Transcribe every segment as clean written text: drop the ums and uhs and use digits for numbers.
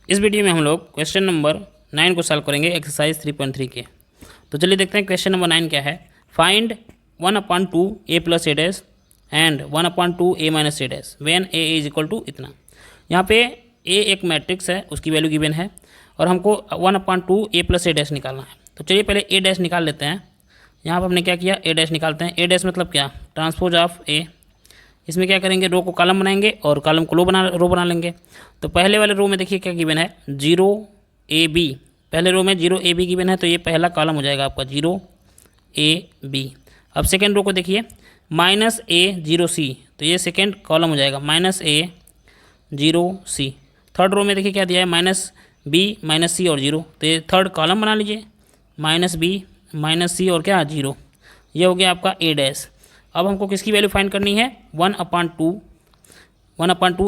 इस वीडियो में हम लोग क्वेश्चन नंबर 9 को सॉल्व करेंगे एक्सरसाइज 3.3 के। तो चलिए देखते हैं क्वेश्चन नंबर 9 क्या है। Find 1/2 a plus A dash and 1/2 a minus A dash when a is equal to इतना। यहाँ पे a एक मैट्रिक्स है, उसकी वैल्यू गिवन है और हमको 1/2 a प्लस ए डैश निकालना है। तो चलिए पहले ए डैश निकाल लेते हैं। यहाँ पर हमने क्या किया, ए डैश निकालते हैं। ए डैश मतलब क्या, ट्रांसपोज ऑफ ए। इसमें क्या करेंगे, रो को कॉलम बनाएंगे और कॉलम को रो बना लेंगे। तो पहले वाले रो में देखिए क्या गिवन है, 0ab। पहले रो में 0ab गिवन है, तो ये पहला कॉलम हो जाएगा आपका 0ab। अब सेकेंड रो को देखिए, -a 0c, तो ये सेकेंड कॉलम हो जाएगा -a 0c। थर्ड रो में देखिए क्या दिया है, -b -c और 0, तो ये थर्ड कॉलम बना लीजिए, -b -c और क्या 0। ये हो गया आपका ए डैश। अब हमको किसकी वैल्यू फाइंड करनी है, 1/2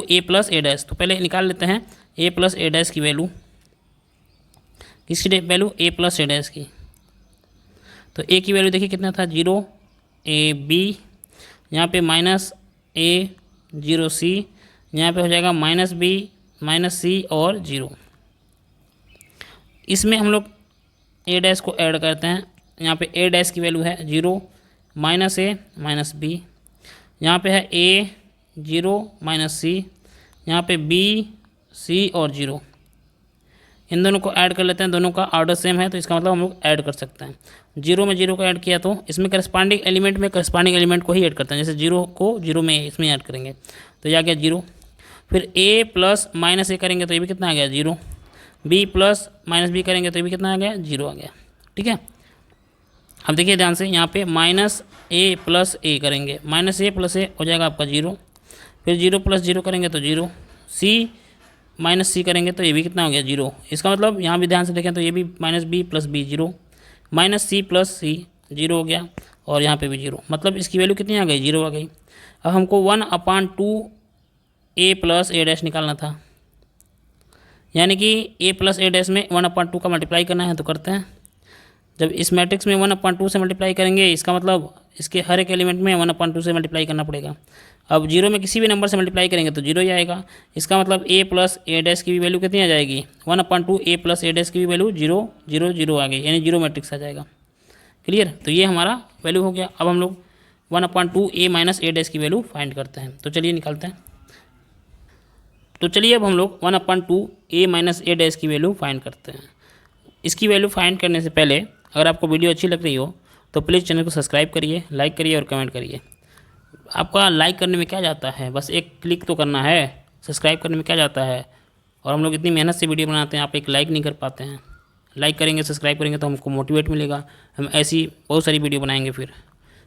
a प्लस ए डैश। तो पहले निकाल लेते हैं a प्लस ए डैश की वैल्यू। किसकी value, a plus A dash की। तो a की वैल्यू देखिए कितना था, 0ab। यहाँ पे -a 0c, यहाँ पे हो जाएगा -b -c और 0। इसमें हम लोग a डैश को ऐड करते हैं। यहाँ पे a डैश की वैल्यू है 0 -a -b। यहाँ पे है a 0 -c, यहाँ पे b c और 0। इन दोनों को ऐड कर लेते हैं। दोनों का ऑर्डर सेम है, तो इसका मतलब हम लोग ऐड कर सकते हैं। 0 में 0 को ऐड किया तो इसमें करस्पॉन्डिंग एलिमेंट में करस्पॉन्डिंग एलिमेंट को ही ऐड करते हैं। जैसे 0 को 0 में इसमें ऐड करेंगे तो ये आ गया 0। फिर a प्लस -a करेंगे तो ये भी कितना आ गया 0। b प्लस -b करेंगे तो ये भी कितना आ गया 0 आ गया। ठीक है, अब देखिए ध्यान से, यहाँ पे -a प्लस a करेंगे, -a प्लस a हो जाएगा आपका 0। फिर 0 प्लस 0 करेंगे तो 0। c -c करेंगे तो ये भी कितना हो गया 0। इसका मतलब यहाँ भी ध्यान से देखें तो ये भी -b plus b 0, -c plus c 0 हो गया और यहाँ पे भी 0। मतलब इसकी वैल्यू कितनी आ गई, 0 आ गई। अब हमको 1/2 a प्लस ए डैश निकालना था, यानी कि a प्लस ए डैश में 1/2 का मल्टीप्लाई करना है। तो करते हैं। जब इस मैट्रिक्स में 1/2 से मल्टीप्लाई करेंगे, इसका मतलब इसके हर एक एलिमेंट में 1/2 से मल्टीप्लाई करना पड़ेगा। अब 0 में किसी भी नंबर से मल्टीप्लाई करेंगे तो 0 ही आएगा। इसका मतलब a प्लस ए डैश की भी वैल्यू कितनी आ जाएगी, 1/2 a प्लस ए डैश की भी वैल्यू 0 0 0 आ गई, यानी 0 मैट्रिक्स आ जाएगा। क्लियर, तो ये हमारा वैल्यू हो गया। अब हम लोग 1/2 a माइनस ए डैश की वैल्यू फाइंड करते हैं। तो चलिए निकालते हैं। तो चलिए अब हम लोग 1/2 a माइनस ए डैश की वैल्यू फाइंड करते हैं। इसकी वैल्यू फाइंड करने से पहले अगर आपको वीडियो अच्छी लग रही हो तो प्लीज़ चैनल को सब्सक्राइब करिए, लाइक करिए और कमेंट करिए। आपका लाइक करने में क्या जाता है, बस एक क्लिक तो करना है। सब्सक्राइब करने में क्या जाता है, और हम लोग इतनी मेहनत से वीडियो बनाते हैं, आप एक लाइक नहीं कर पाते हैं। लाइक करेंगे, सब्सक्राइब करेंगे तो हमको मोटिवेट मिलेगा। हम ऐसी बहुत सारी वीडियो बनाएंगे, फिर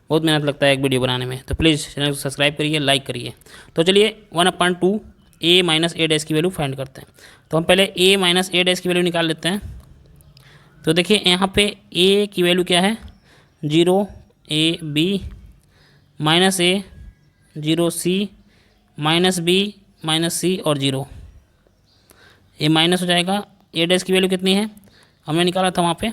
बहुत मेहनत लगता है एक वीडियो बनाने में। तो प्लीज़ चैनल को सब्सक्राइब करिए, लाइक करिए। तो चलिए 1/2 a माइनस ए डैश की वैल्यू फाइंड करते हैं। तो हम पहले a माइनस ए डैश की वैल्यू निकाल लेते हैं। तो देखिए यहाँ पे a की वैल्यू क्या है, 0ab -a 0c -b -c और 0। ये माइनस हो जाएगा। ए डैश की वैल्यू कितनी है, हमने निकाला था वहाँ पे,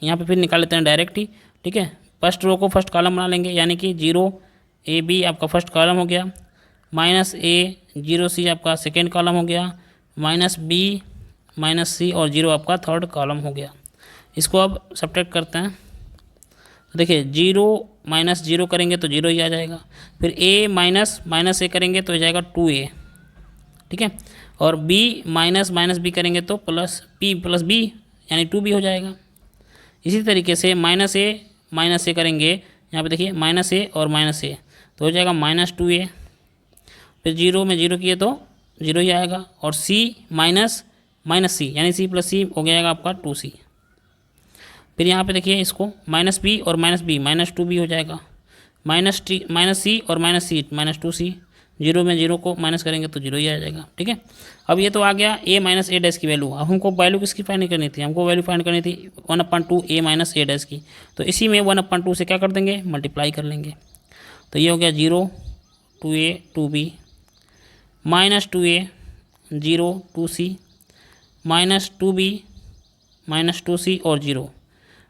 यहाँ पे फिर निकाल लेते हैं डायरेक्ट ही। ठीक है, फर्स्ट रो को फर्स्ट कॉलम बना लेंगे, यानी कि 0ab आपका फर्स्ट कॉलम हो गया, -a 0c आपका सेकेंड कॉलम हो गया, -b -c और 0 आपका थर्ड कॉलम हो गया। इसको अब सब्ट्रैक्ट करते हैं। देखिए 0 - 0 करेंगे तो 0 ही आ जाएगा। फिर a -a करेंगे तो हो जाएगा 2a। ठीक है, और b -b करेंगे तो p प्लस b यानी 2b हो जाएगा। इसी तरीके से -a करेंगे, यहाँ पे देखिए -a और -a तो हो जाएगा -2a। फिर 0 में 0 किए तो 0 ही आएगा, और c -c यानी c प्लस c हो जाएगा आपका 2c। फिर यहाँ पे देखिए इसको -b और -b -2b हो जाएगा, -c और -c -2c। 0 में 0 को माइनस करेंगे तो 0 ही आ जाएगा। ठीक है, अब ये तो आ गया a माइनस ए डैश की वैल्यू। अब हमको वैल्यू किसकी फाइंड करनी थी, हमको वैल्यू फाइंड करनी थी 1/2 a माइनस ए डैश की। तो इसी में 1/2 से क्या कर देंगे, मल्टीप्लाई कर लेंगे। तो ये हो गया 0 2a 2b -2a 0 2c -2b -2c और 0।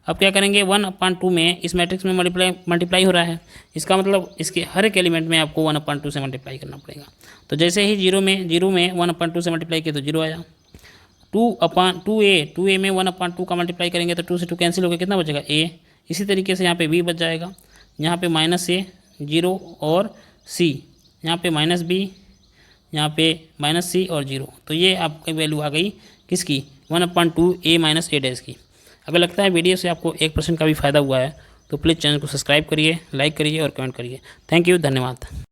अब क्या करेंगे, 1/2 में इस मैट्रिक्स में मल्टीप्लाई हो रहा है, इसका मतलब इसके हर एक एलिमेंट में आपको 1/2 से मल्टीप्लाई करना पड़ेगा। तो जैसे ही 0 में 1/2 से मल्टीप्लाई किया तो 0 आया। टू ए में 1/2 का मल्टीप्लाई करेंगे तो 2 से 2 कैंसिल होकर कितना बचेगा a। इसी तरीके से यहाँ पे b बच जाएगा, यहाँ पे -a 0 और c, यहाँ पे -b, यहाँ पे -c और 0। तो ये आपकी वैल्यू आ गई किसकी, 1/2 a - a डैश की। अगर लगता है वीडियो से आपको 1% का भी फ़ायदा हुआ है तो प्लीज़ चैनल को सब्सक्राइब करिए, लाइक करिए और कमेंट करिए। थैंक यू, धन्यवाद।